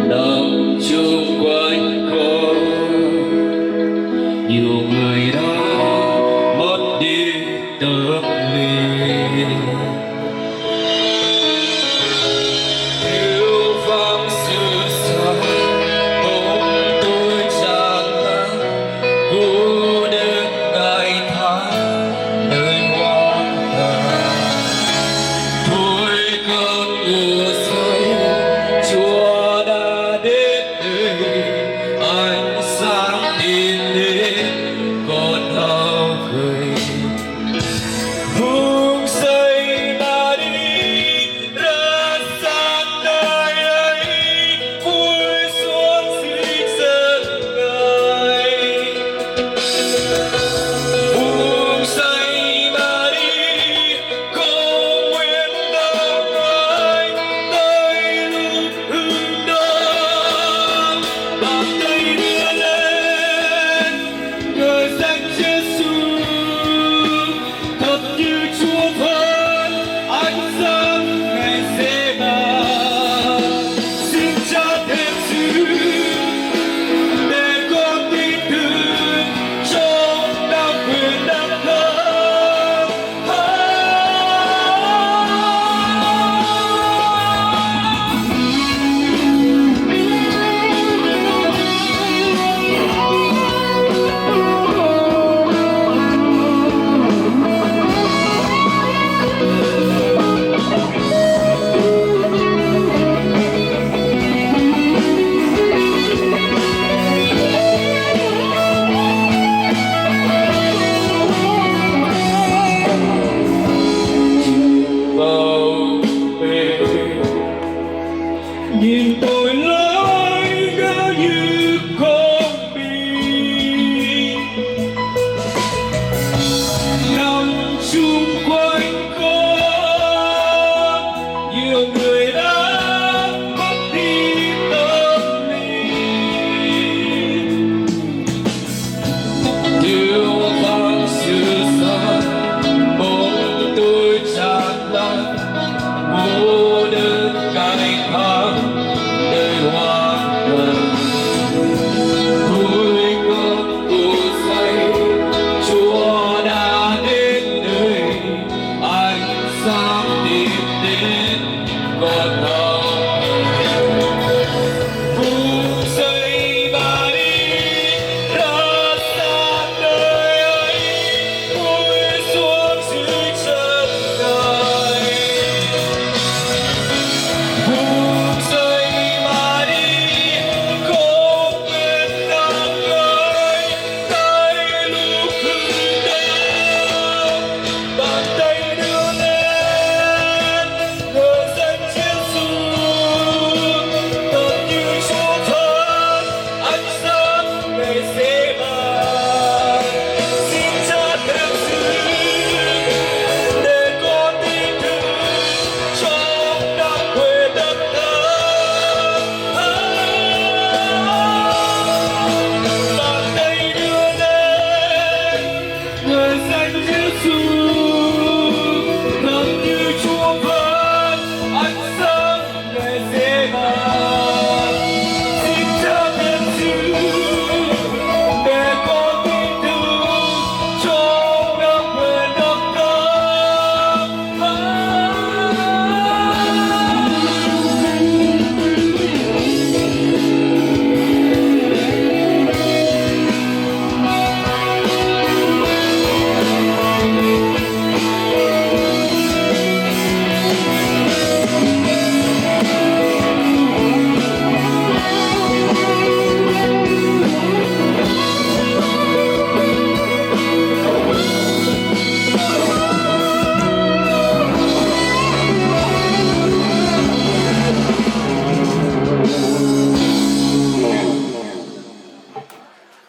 lòng chung quanh có nhiều người đã mất đi tâm linh, thiếu vắng sự sống bóng tôi tràn lan cô đơn ngày tháng nơi hoang tàn. Thôi cơn mùa rơi Chúa đã đến nơi, ánh sáng tin đến con hao gầy. Vùng xây ta đi ra xa nơi ấy, vui xuống sinh dân ngài. Vùng xây ta đi không nguyện đâu ai tới lúc hưng đông, bàn tay đưa lên ngợi danh Giêsu thật như Chúa vẫn ánh sáng ngày sẽ ban. Xin Cha thêm giữ để con tin tưởng trong đạo quyền đắc thắng. Vào về nhìn tôi lối ngỡ như con bi, nằm chung quanh có nhiều người đã mất đi tâm linh, thiếu vắng sự sống bóng tôi tràn lan cô đơn ngày tháng nơi hoang tàn. Thôi cơn mùa say Chúa đã đến nơi, ánh sáng tìm đến con